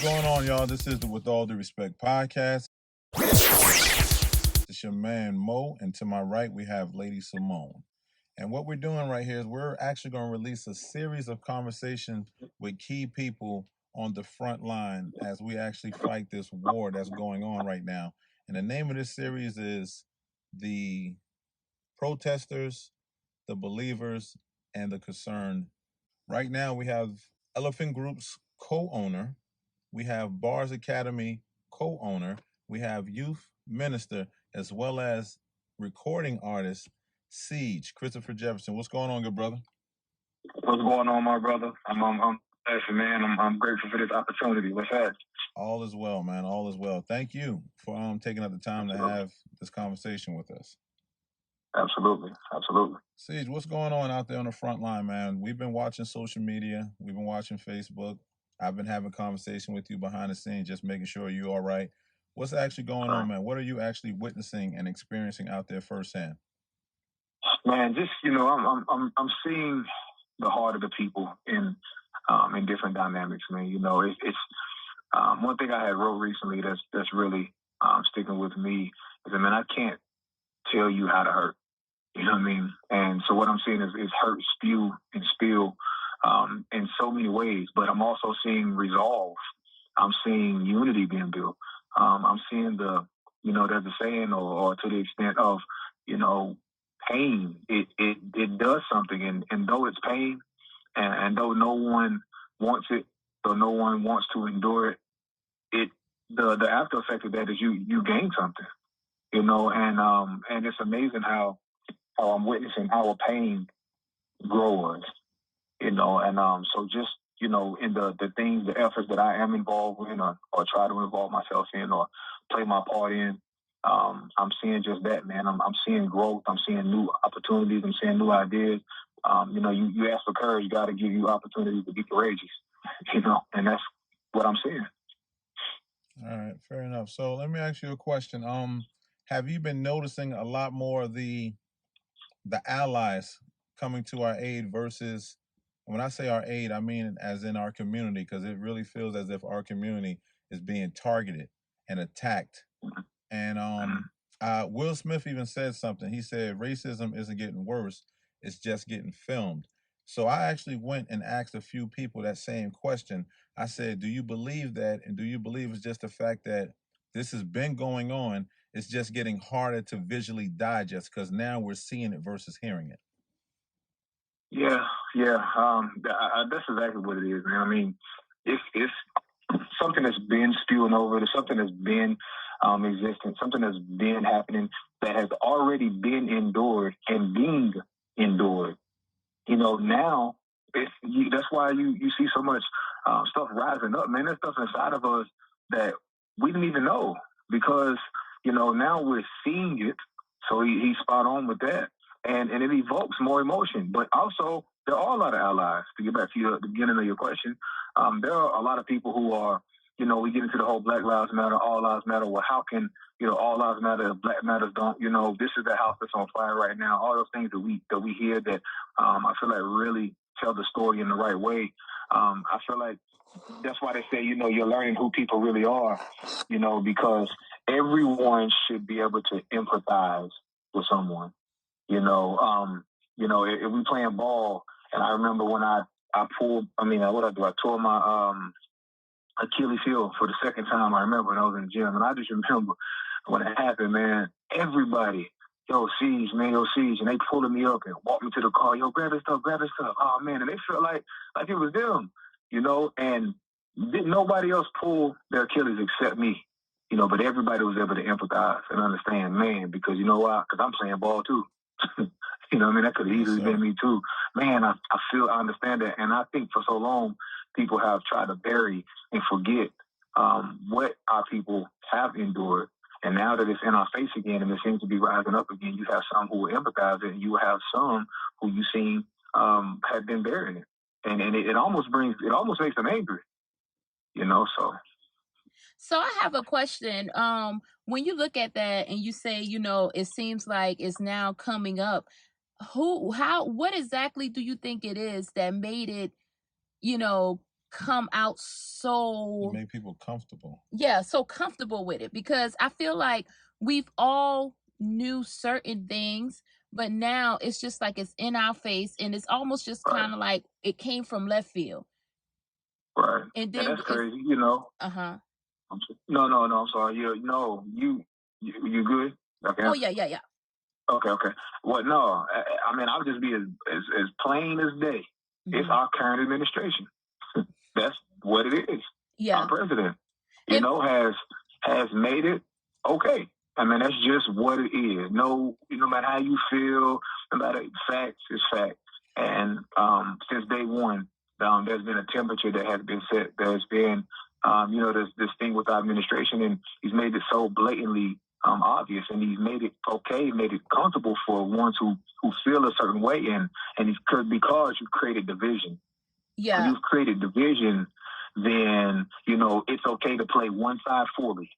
going on, y'all? This is the With All Due Respect podcast. It's your man, Moe, and to my right, we have LadySamoan. And what we're doing right here is we're actually going to release a series of conversations with key people on the front line as we actually fight this war that's going on right now. And the name of this series is The Protesters, the Believers, and the Concerned. Right now, we have Elephant Group's co-owner, we have Bars Academy co-owner, we have youth minister, as well as recording artist CeeJ, Christopher Jefferson. What's going on, good brother? What's going on, my brother? I'm blessed, man. I'm grateful for this opportunity. What's that? All is well, man. All is well. Thank you for taking up the time to have this conversation with us. Absolutely. CeeJ, what's going on out there on the front line, man? We've been watching social media. We've been watching Facebook. I've been having conversation with you behind the scenes, just making sure you're all right. What's actually going on, man? What are you actually witnessing and experiencing out there firsthand? Man, just I'm seeing the heart of the people in different dynamics, man. It's one thing I had wrote recently that's really sticking with me is that, man, I can't tell you how to hurt. You know what I mean? And so what I'm seeing is hurt spew and spill in so many ways, but I'm also seeing resolve. I'm seeing unity being built. I'm seeing there's a saying or to the extent of, pain, it does something. And though it's pain and though no one wants it, though no one wants to endure it, the after effect of that is you gain something, and it's amazing how I'm witnessing our pain grows, and so just, in the things, the efforts that I am involved in or try to involve myself in or play my part in, I'm seeing just that, man. I'm seeing growth. I'm seeing new opportunities. I'm seeing new ideas. You ask for courage, God to give you opportunities to be courageous, and that's what I'm seeing. All right, fair enough. So let me ask you a question. Have you been noticing a lot more of the allies coming to our aid versus, when I say our aid, I mean as in our community, because it really feels as if our community is being targeted and attacked. And Will Smith even said something. He said racism isn't getting worse, it's just getting filmed. So I actually went and asked a few people that same question. I said, do you believe that? And do you believe it's just the fact that this has been going on? It's just getting harder to visually digest because now we're seeing it versus hearing it. Yeah. That's exactly what it is, man. I mean, it's something that's been spewing over. There's something that's been existent, something that's been happening that has already been endured and being endured. Now that's why you see so much stuff rising up, man. There's stuff inside of us that we didn't even know because, now we're seeing it. So he's spot on with that. And it evokes more emotion. But also, there are a lot of allies. To get back to the beginning of your question, there are a lot of people who are, we get into the whole Black Lives Matter, All Lives Matter. Well, how can, all lives matter if Black matters don't? This is the house that's on fire right now. All those things that we hear that I feel like really tell the story in the right way. I feel like that's why they say, you're learning who people really are, because everyone should be able to empathize with someone. If we playing ball, and I remember when I tore my Achilles heel for the second time. I remember when I was in the gym, and I just remember when it happened, man, everybody, CeeJ, and they pulling me up and walked me to the car, grab this stuff. Oh man, and they felt like it was them, and didn't nobody else pull their Achilles except me, but everybody was able to empathize and understand, man, because you know why? Because I'm playing ball too. That could have easily been me too. Man, I understand that. And I think for so long, people have tried to bury and forget what our people have endured. And now that it's in our face again and it seems to be rising up again, you have some who will empathize it, and you have some who you seen have been burying it. And it almost makes them angry, so. So I have a question. When you look at that and you say, it seems like it's now coming up, what exactly do you think it is that made it, come out so make people comfortable. Yeah, so comfortable with it, because I feel like we've all knew certain things, but now it's just like it's in our face, and it's almost just Right. kind of like it came from left field. Right. And And then that's it's crazy, you know. uh-huh. No, I'm sorry. You good? Okay. Oh yeah. Okay. Well, no, I mean, I'll just be as plain as day. It's our current administration. That's what it is. Yeah. Our president, And has made it okay. I mean, that's just what it is. No matter how you feel, no matter facts is fact. And since day one, there's been a temperature that has been set. There's been, this thing with our administration, and he's made it so blatantly obvious, and he's made it okay, made it comfortable for ones who feel a certain way, and because you've created division. yeah. When you've created division, then it's okay to play one side fully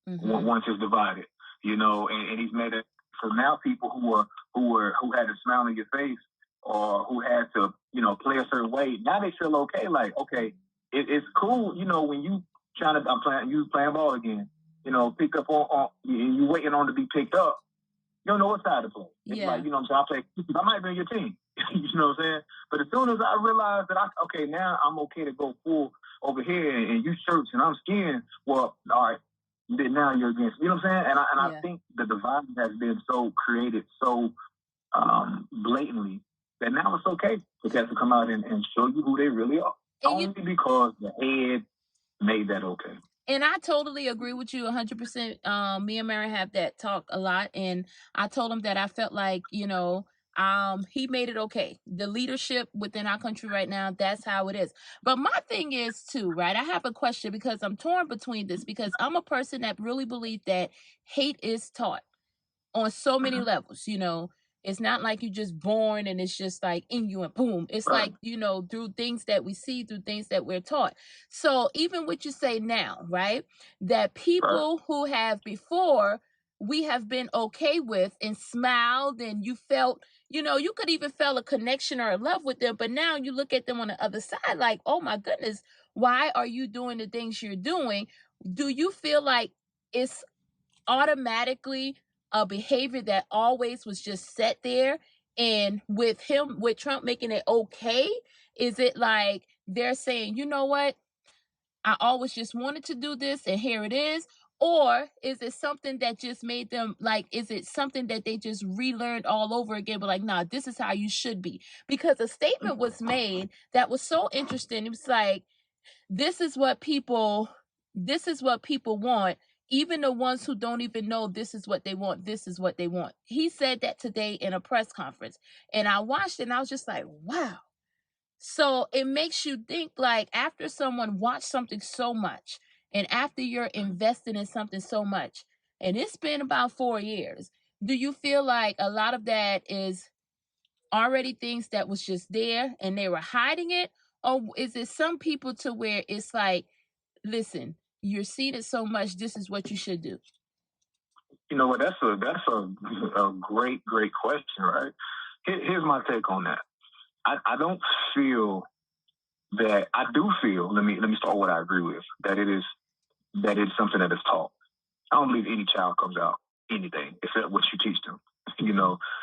once it's divided. And he's made it so now people who had a smile on your face or who had to play a certain way, now they feel okay. Like, okay, it's cool. When you playing ball again. Pick up on you waiting on to be picked up. You don't know what side to play. It's like, what I'm saying, I might be on your team. You know what I'm saying? But as soon as I realize that now I'm okay to go full over here and you shirts and I'm skiing, well, all right, then now you're against. You know what I'm saying? And I think the divide has been so created so blatantly that now it's okay for cats to come out and show you who they really are. Only because the head made that okay. And I totally agree with you 100%. Me and Mary have that talk a lot, and I told him that I felt like, he made it okay. The leadership within our country right now, that's how it is. But my thing is too, right? I have a question, because I'm torn between this, because I'm a person that really believes that hate is taught on so many levels. It's not like you're just born and it's just like in you and boom. It's Right. like, through things that we see, through things that we're taught. So even what you say now, right? That people who have before, we have been okay with and smiled, and you felt, you could even feel a connection or a love with them. But now you look at them on the other side like, oh my goodness, why are you doing the things you're doing? Do you feel like it's automatically a behavior that always was just set there? And with Trump making it okay, is it like they're saying, you know what, I always just wanted to do this and here it is? Or is it something that just made them, like, is it something that they just relearned all over again, but like, nah, this is how you should be? Because a statement was made that was so interesting. It was like, this is what people want. Even the ones who don't even know this is what they want, this is what they want. He said that today in a press conference, and I watched it and I was just like, wow. So it makes you think, like, after someone watched something so much, and after you're invested in something so much, and it's been about 4 years, do you feel like a lot of that is already things that was just there and they were hiding it? Or is it some people to where it's like, listen, you're seeing it so much, this is what you should do? You know what? That's a great question, right? Here's my take on that. I don't feel that. I do feel. Let me start with what I agree with. That it is something that is taught. I don't believe any child comes out anything except what you teach them.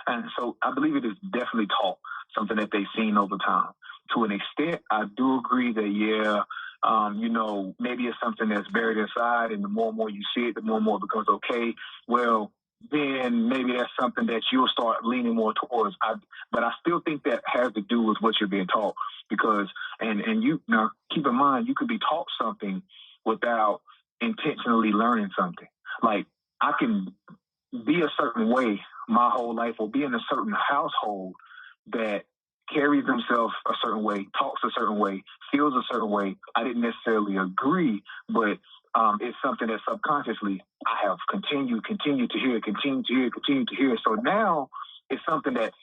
And so I believe it is definitely taught, something that they've seen over time. To an extent, I do agree that maybe it's something that's buried inside, and the more and more you see it, the more and more it becomes okay. Well, then maybe that's something that you'll start leaning more towards. But I still think that has to do with what you're being taught, because and you now keep in mind, you could be taught something without intentionally learning something. Like, I can be a certain way my whole life, or be in a certain household that carries themselves a certain way, talks a certain way, feels a certain way. I didn't necessarily agree, but it's something that subconsciously I have continued to hear. So now it's something that's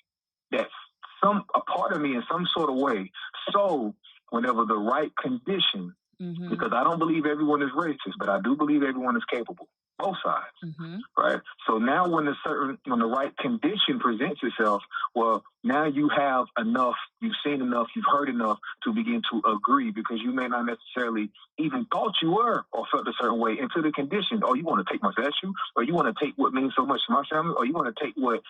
a part of me in some sort of way. So whenever the right condition, because I don't believe everyone is racist, but I do believe everyone is capable. both sides. Mm-hmm. Right. So now when the right condition presents itself, well, now you have enough, you've seen enough, you've heard enough to begin to agree, because you may not necessarily even thought you were or felt a certain way into the condition. Oh, you want to take my statue, or you want to take what means so much to my family, or you want to take what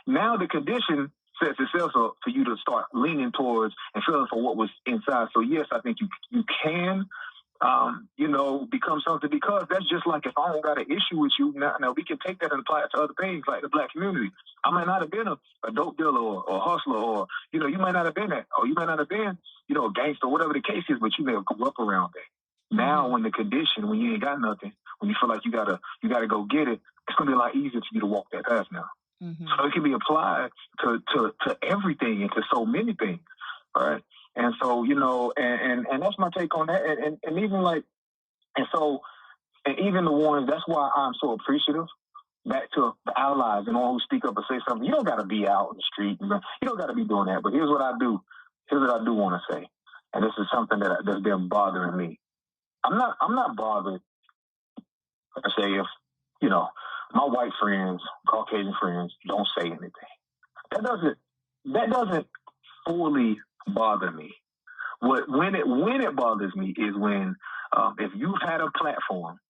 now the condition sets itself up for you to start leaning towards and feeling for what was inside. So yes, I think you can become something, because that's just like if I don't got an issue with you, now we can take that and apply it to other things like the Black community. I might not have been a dope dealer or a hustler, or, you might not have been that, or you might not have been, a gangster, whatever the case is, but you may have grew up around that. Now, when the condition, when you ain't got nothing, when you feel like you gotta go get it, it's gonna be a lot easier for you to walk that path now. Mm-hmm. So it can be applied to everything and to so many things, right? And so, and that's my take on that. And even like, and even the ones, that's why I'm so appreciative, back to the allies and all who speak up and say something. You don't got to be out in the street. You don't got to be doing that. But here's what I do. Here's what I do want to say. And this is something that's been bothering me. I'm not bothered, I say, if, my white friends, Caucasian friends don't say anything. That doesn't fully bother me. When it bothers me is when if you've had a platform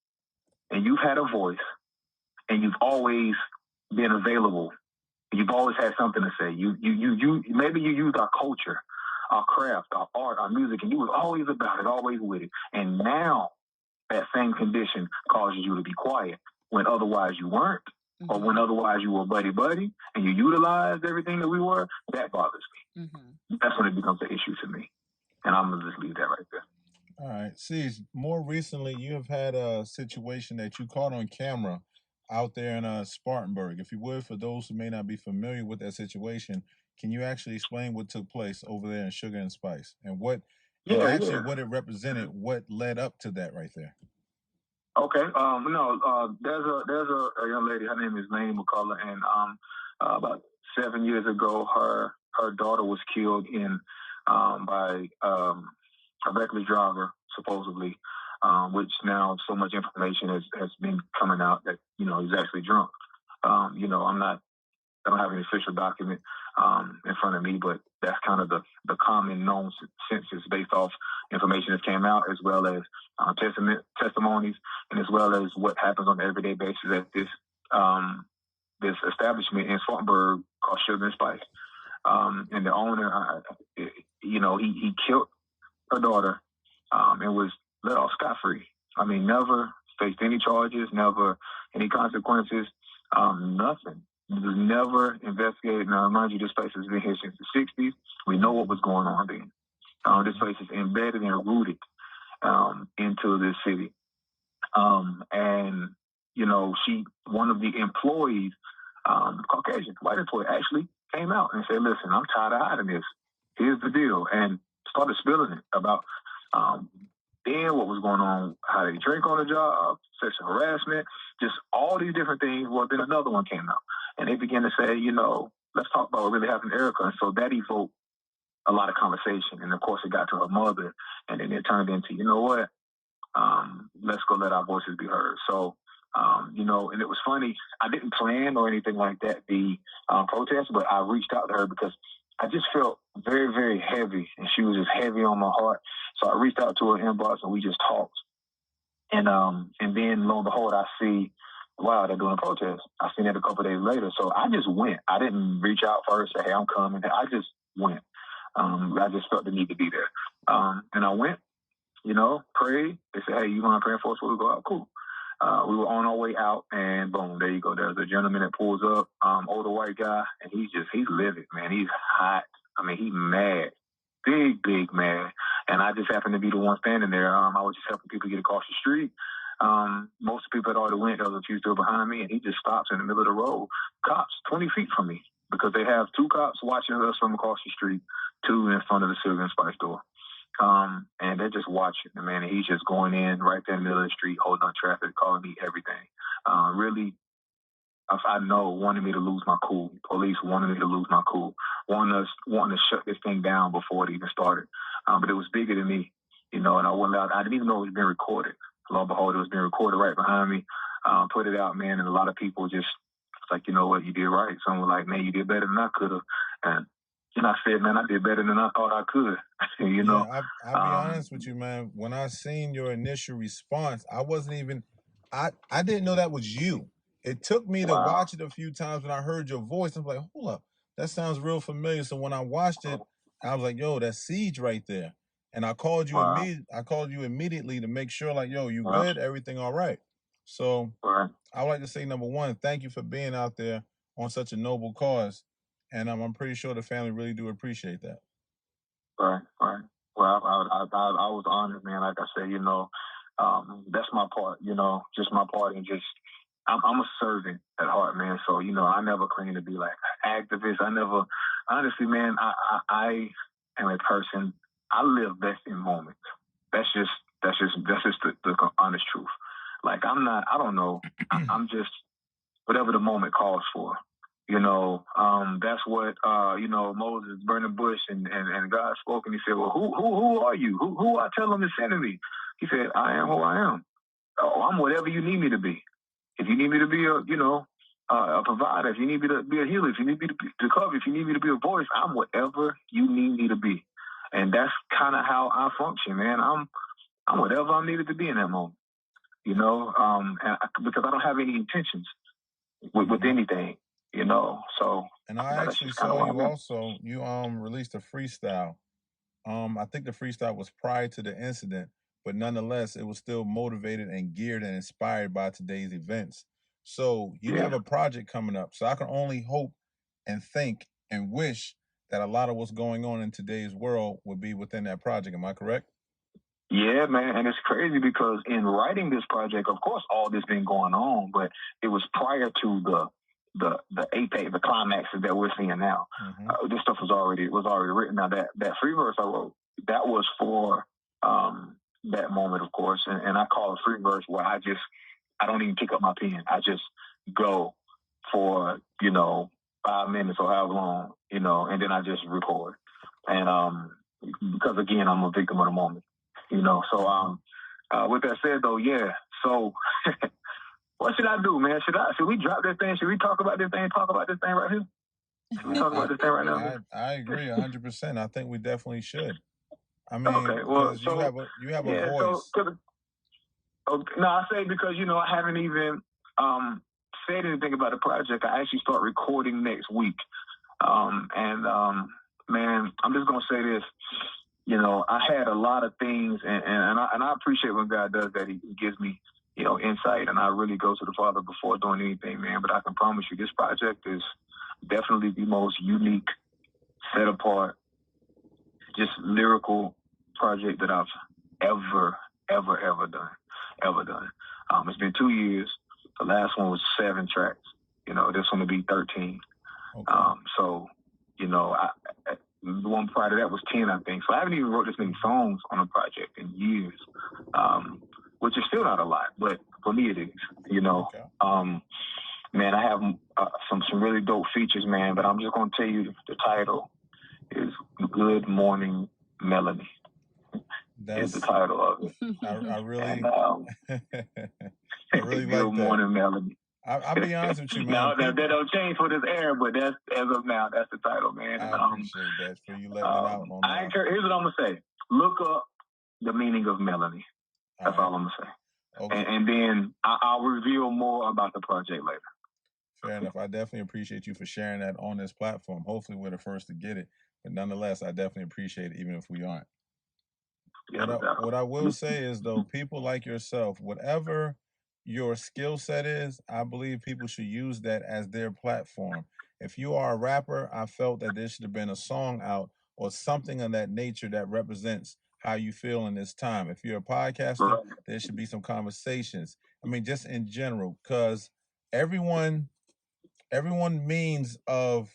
and you've had a voice and you've always been available, you've always had something to say. You maybe you use our culture, our craft, our art, our music, and you was always about it, always with it. And now that same condition causes you to be quiet when otherwise you weren't, or when otherwise you were buddy, and you utilized everything that we were. That bothers me. Mm-hmm. That's when it becomes an issue to me. And I'm going to just leave that right there. All right. CeeJ, more recently, you have had a situation that you caught on camera out there in Spartanburg. If you would, for those who may not be familiar with that situation, can you actually explain what took place over there in Sugar and Spice, and what it represented, what led up to that right there? Okay. There's a young lady. Her name is Lane McCullough, and about 7 years ago, her daughter was killed by a reckless driver, supposedly, which now so much information has been coming out that he's actually drunk. I don't have any official document in front of me, but that's kind of the common known census based off information that came out, as well as testimonies, and as well as what happens on an everyday basis at this establishment in Spartanburg called Sugar and Spice. And the owner, he killed her daughter and was let off scot-free. I mean, never faced any charges, never any consequences, nothing. It was never investigated. Now, mind you, this place has been here since the 60s. We know what was going on then. This place is embedded and rooted into this city. And, one of the employees, Caucasian, white employee, actually came out and said, listen, I'm tired of hiding this. Here's the deal. And started spilling it about then what was going on, how they drink on the job, sexual harassment, just all these different things. Well, then another one came out. And they began to say, let's talk about what really happened to Erica. And so that evoked a lot of conversation. And of course, it got to her mother. And then it turned into, let's go let our voices be heard. So, and it was funny. I didn't plan or anything like that, the protest, but I reached out to her because I just felt very, very heavy. And she was just heavy on my heart. So I reached out to her inbox and we just talked. And then lo and behold, I see, wow, they're doing a protest. I seen it a couple of days later. So I just went. I didn't reach out first, say, hey, I'm coming. I just went. I just felt the need to be there. And I went, prayed. They said, hey, you want to pray for us? We'll go out. Cool. We were on our way out, and boom, there you go. There's a gentleman that pulls up, older white guy, and he's livid, man. He's hot. I mean, he's mad. Big mad. And I just happened to be the one standing there. I was just helping people get across the street. Most people had already went. There was a few still behind me, and he just stops in the middle of the road. Cops 20 feet from me, because they have 2 cops watching us from across the street, 2 in front of the Sugar and Spice store. And they're just watching, man. And he's just going in right there in the middle of the street, holding on traffic, calling me everything. Really, I know, wanted me to lose my cool. Police wanted me to lose my cool. Wanting to shut this thing down before it even started. But it was bigger than me, and I didn't even know it was being recorded. Lo and behold, it was being recorded right behind me. put it out, man, and a lot of people just like, you know what, you did right. Some were like, man, you did better than I could have, and I said, man, I did better than I thought I could. You know, I'll be honest with you, man. When I seen your initial response, I wasn't even, I didn't know that was you. It took me to watch it a few times when I heard your voice. I'm like, hold up, that sounds real familiar. So when I watched it, I was like, yo, that's CeeJ right there. And I called you immediately to make sure, like, yo, you good? Everything all right? So I would like to say, number one, thank you for being out there on such a noble cause. And I'm pretty sure the family really do appreciate that. Right. Well, I was honored, man. Like I said, you know, that's my part, you know, just my part, and just I'm a servant at heart, man. So, you know, I never claim to be like an activist. I never, honestly, man, I am a person. I live best in moments. That's just the honest truth. Like I don't know. I'm just whatever the moment calls for. You know, that's what you know, Moses burning bush and God spoke and he said, well, who are you? Who I tell him to send me? He said, I am who I am. Oh, I'm whatever you need me to be. If you need me to be a, you know, a provider, if you need me to be a healer, if you need me to cover, if you need me to be a voice, I'm whatever you need me to be. And that's kind of how I function, man. I'm whatever I'm needed to be in that moment. You know, because I don't have any intentions with anything. You know, so. And I actually saw you also. You released a freestyle. I think the freestyle was prior to the incident, but nonetheless, it was still motivated and geared and inspired by today's events. So you have a project coming up. So I can only hope and think and wish that a lot of what's going on in today's world would be within that project. Am I correct? Yeah, man, and it's crazy because in writing this project, of course, all this been going on, but it was prior to the apex, the climaxes that we're seeing now. This stuff was already written. Now that free verse I wrote, that was for that moment, of course, and I call it free verse where I don't even pick up my pen. I just go for 5 minutes or however long, and then I just record. And because again, I'm a victim of the moment. So with that said though, yeah. So what should I do, man? Should we drop this thing? Should we talk about this thing? Talk about this thing right here? Should we talk about this thing right now? I agree 100%. I think we definitely should. I mean, okay, well, you have a voice. No, I say because I haven't even said anything about the project. I actually start recording next week, man, I'm just gonna say this. I had a lot of things, and I appreciate when God does that. He gives me, insight, and I really go to the Father before doing anything, man. But I can promise you, this project is definitely the most unique, set apart, just lyrical project that I've ever done. It's been 2 years. The last one was 7 tracks. This one will be 13. Okay. So, the one prior to that was 10, I think. So I haven't even wrote this many songs on a project in years, which is still not a lot, but for me it is, Okay. Man, I have some really dope features, man, but I'm just going to tell you the title is Good Morning Melody. That's the title of it. I really, I really like Good Morning Melody. I'll be honest with you, man. Now, that don't change for this air, but that's as of now, that's the title, man. I appreciate that for you letting it out on that. Here's what I'm gonna say: look up the meaning of melody. That's all I'm gonna say. Okay. And then I'll reveal more about the project later. Fair enough. I definitely appreciate you for sharing that on this platform. Hopefully, we're the first to get it, but nonetheless, I definitely appreciate it, even if we aren't. Yeah, what I will say is, though, people like yourself, whatever your skill set is, I believe people should use that as their platform. If you are a rapper, I felt that there should have been a song out or something of that nature that represents how you feel in this time. If you're a podcaster, there should be some conversations. I mean, just in general, because everyone means of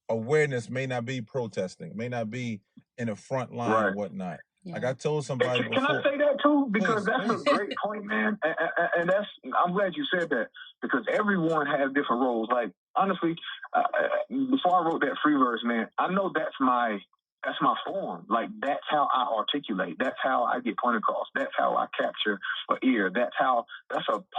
awareness may not be protesting, may not be in the front line or whatnot. Yeah. Like I told somebody before. Can I say that too? Because that's a great point, man. And I'm glad you said that, because everyone has different roles. Like, honestly, before I wrote that free verse, man, I know that's my That's my form. Like, that's how I articulate. That's how I get point across. That's how I capture an ear. That's a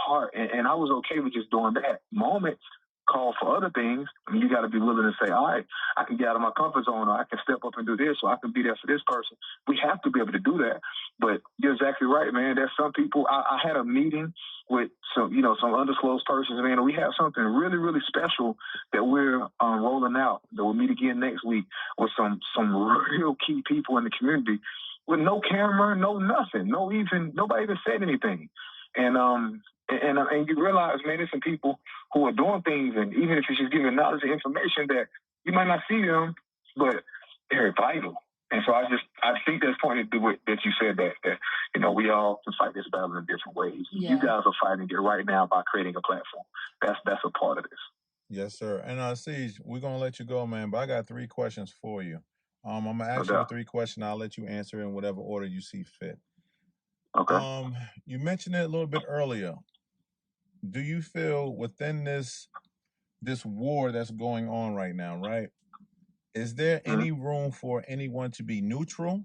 part. And I was okay with just doing that. Moments call for other things. I mean, you got to be willing to say, all right, I can get out of my comfort zone, or I can step up and do this, or I can be there for this person. We have to be able to do that. But you're exactly right, man. There's some people. I had a meeting with some undisclosed persons, man. We have something really, really special that we're rolling out, that we'll meet again next week with some real key people in the community with no camera, no nothing, nobody even said anything. And you realize, man, there's some people who are doing things, and even if you're just giving knowledge and information, that you might not see them, but they're vital. And so I think that's pointed to what that you said, that we all can fight this battle in different ways. Yeah. You guys are fighting it right now by creating a platform. That's a part of this. Yes, sir. And CeeJ, we're gonna let you go, man, but I got 3 questions for you. I'm gonna ask you the 3 questions. I'll let you answer in whatever order you see fit. Okay. You mentioned it a little bit earlier. Do you feel within this war that's going on right now, right? Is there any room for anyone to be neutral?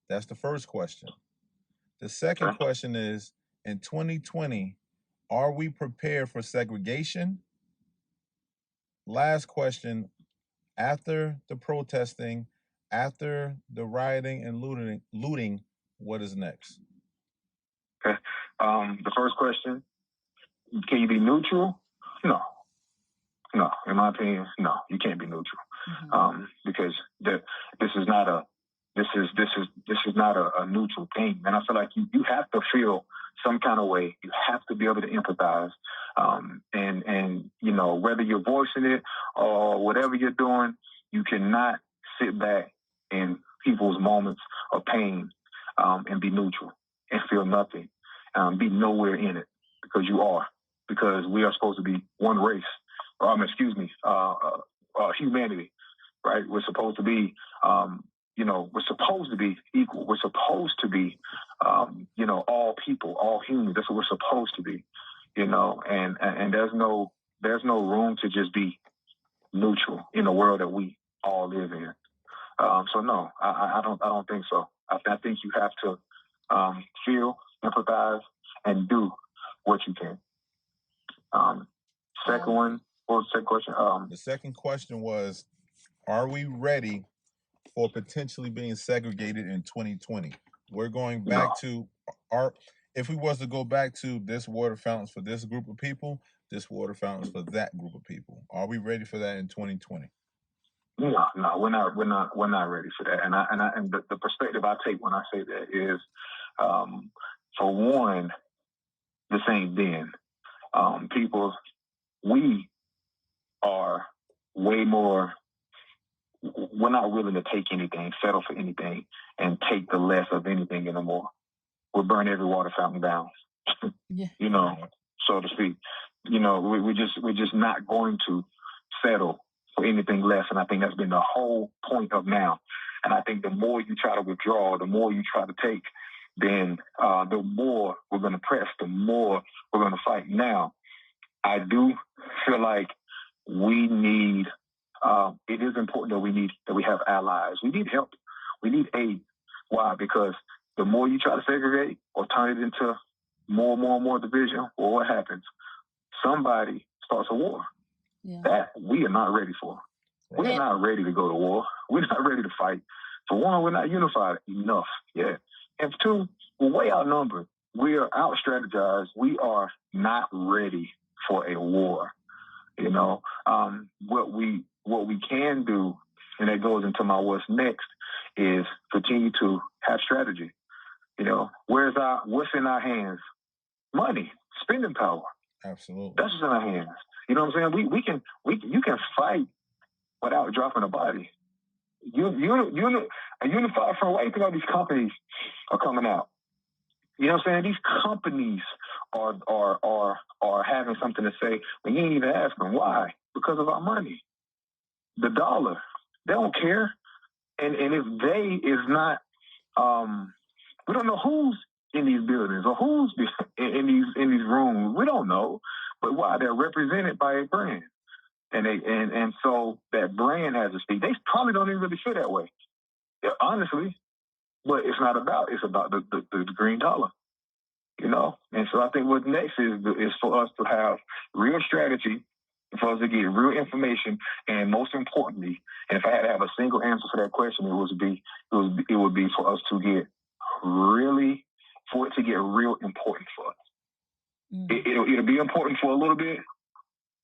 That's the first question. The second question is, in 2020, are we prepared for segregation? Last question, after the protesting, after the rioting and looting, what is next? Okay. The first question, can you be neutral? No. In my opinion, no, you can't be neutral. Mm-hmm. Because this is not a neutral thing. And I feel like you have to feel some kind of way. You have to be able to empathize. And whether you're voicing it or whatever you're doing, you cannot sit back in people's moments of pain and be neutral and feel nothing, be nowhere in it, because we are supposed to be one race. Humanity, right? We're supposed to be, we're supposed to be equal. We're supposed to be, all people, all humans. That's what we're supposed to be, and there's no room to just be neutral in the world that we all live in. So no, I don't think so. I think you have to feel, empathize, and do what you can. Second one. What was the second question? The second question was, are we ready for potentially being segregated in 2020? We're going back to if we was to go back to this water fountains for this group of people, this water fountains for that group of people. Are we ready for that in 2020? No, we're not ready for that. And the perspective I take when I say that is, for one, this ain't then. People, we are way more. We're not willing to take anything, settle for anything, and take the less of anything anymore. We'll burn every water fountain down, so to speak. We're just not going to settle for anything less. And I think that's been the whole point of now. And I think the more you try to withdraw, the more you try to take, then the more we're going to press, the more we're going to fight. Now, I do feel like we need. It is important that we have allies. We need help. We need aid. Why? Because the more you try to segregate or turn it into more division, or what happens? Somebody starts a war that we are not ready for. We're not ready to go to war. We're not ready to fight. For one, we're not unified enough yet. And for two, we're way outnumbered. We are out-strategized. We are not ready for a war. What we can do, and that goes into my what's next, is continue to have strategy. What's in our hands? Money, spending power. Absolutely. That's what's in our hands. You know what I'm saying? You can fight without dropping a body. A unified front. Why do you think all these companies are coming out? You know what I'm saying? These companies are having something to say when you ain't even ask them. Why? Because of our money. The dollar. They don't care. And if they is not, we don't know who's in these buildings or who's in these rooms. We don't know. But why? They're represented by a brand. And so that brand has to speak. They probably don't even really feel that way. honestly, but it's not about. It's about the green dollar. You know, and so I think what next is for us to have real strategy, for us to get real information, and most importantly, and if I had to have a single answer for that question, it would be for us to get for it to get real important for us. Mm-hmm. It'll be important for a little bit,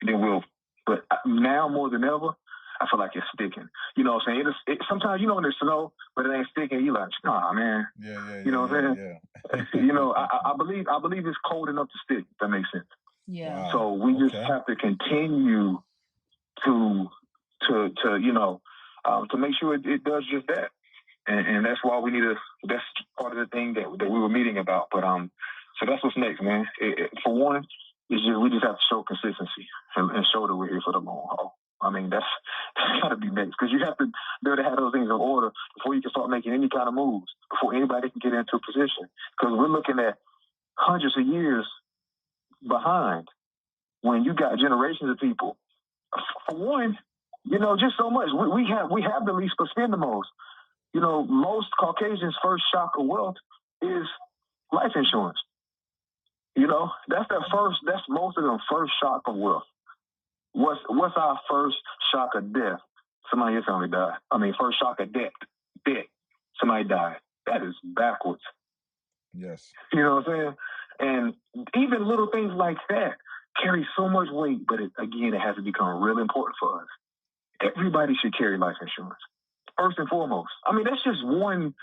then but now more than ever, I feel like it's sticking. You know what I'm saying? Sometimes, you know, when there's snow, but it ain't sticking, you're like, nah, man. You know what I'm saying? Yeah. You know, I believe it's cold enough to stick, if that makes sense. Yeah. Wow. So we just have to continue to you know, to make sure it does just that. And that's why that's part of the thing that we were meeting about. But so that's what's next, man. For one, we just have to show consistency and show that we're here for the long haul. I mean, that's got to be next, because you have to be able to have those things in order before you can start making any kind of moves, before anybody can get into a position. Because we're looking at hundreds of years behind when you got generations of people. For one, you know, just so much. We have the least but spend the most. You know, most Caucasians' first shock of wealth is life insurance. You know, that's most of them first shock of wealth. What's our first shock of death? Somebody in your family died. I mean, first shock of death. Somebody died. That is backwards. Yes. You know what I'm saying? And even little things like that carry so much weight, but it has to become really important for us. Everybody should carry life insurance, first and foremost. I mean, that's just one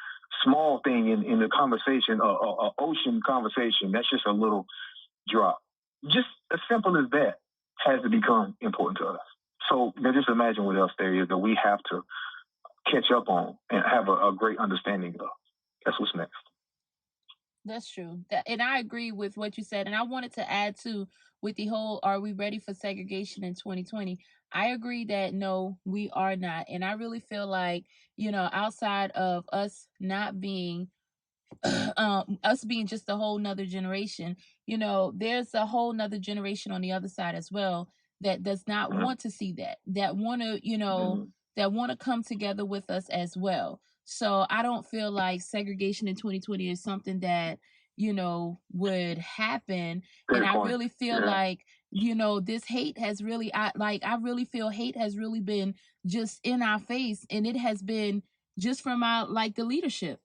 small thing in the conversation, ocean conversation. That's just a little drop. Just as simple as that has to become important to us. So now just imagine what else there is that we have to catch up on and have a great understanding of. That's what's next. That's true. And I agree with what you said. And I wanted to add too, with the whole, are we ready for segregation in 2020? I agree that no, we are not. And I really feel like, you know, outside of us not being us being just a whole nother generation, you know, there's a whole nother generation on the other side as well that does not want to see that want to, you know, that want to come together with us as well. So I don't feel like segregation in 2020 is something that, you know, would happen. And I really feel like, you know, this hate has really, I really feel hate has really been just in our face, and it has been just from our, like, the leadership.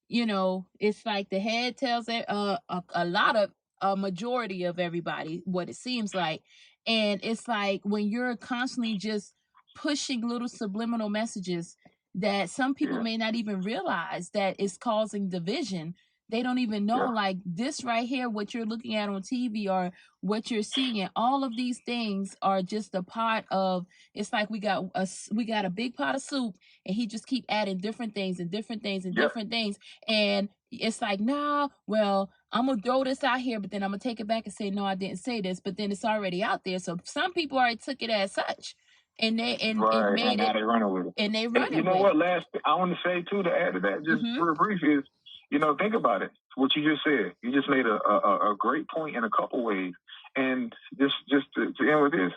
You know, it's like the head tells a lot of a majority of everybody what it seems like. And it's like when you're constantly just pushing little subliminal messages that some people may not even realize that it's causing division. They don't even know, like, this right here, what you're looking at on TV or what you're seeing, and all of these things are just a part of. It's like we got a big pot of soup, and he just keep adding different things and different things and different things. And it's like, nah, well, I'm gonna throw this out here, but then I'm gonna take it back and say, no, I didn't say this, but then it's already out there. So some people already took it as such, and they and now they running with it. And they running. You know what? Last I want to say too, to add to that, just real brief, is, you know, think about it. What you just said, you just made a great point in a couple ways, and just to end with this,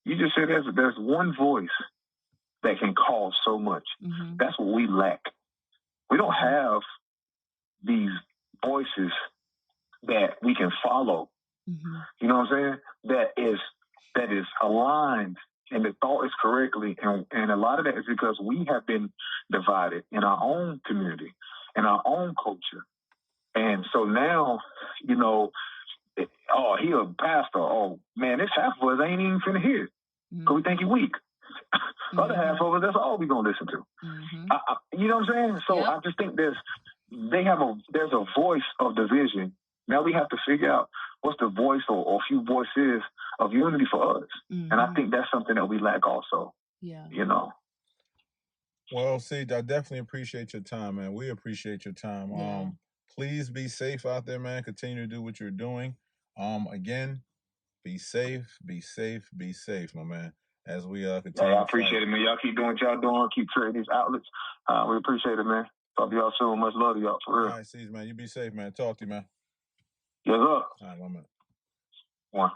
you just said there's one voice that can cause so much. That's what we lack. We don't have these voices that we can follow. You know what I'm saying? That is aligned and the thought is correctly. And a lot of that is because we have been divided in our own community, in our own culture. And so now, you know, oh, he a pastor. Oh, man, this half of us ain't even finna hear it because we think he weak. Other half of us, that's all we going to listen to. You know what I'm saying? So I just think there's a voice of division. Now we have to figure out what's the voice or few voices of unity for us. And I think that's something that we lack also. Yeah. You know. Well, CeeJ, I definitely appreciate your time, man. We appreciate your time. Yeah. Please be safe out there, man. Continue to do what you're doing. Again, be safe, be safe, be safe, my man. As we continue. I appreciate it, man. Y'all keep doing what y'all doing. Keep trading these outlets. We appreciate it, man. Talk to y'all soon. Much love to y'all, for real. All right, CeeJ, man. You be safe, man. Talk to you, man. Yes, sir. All right, 1 minute. One.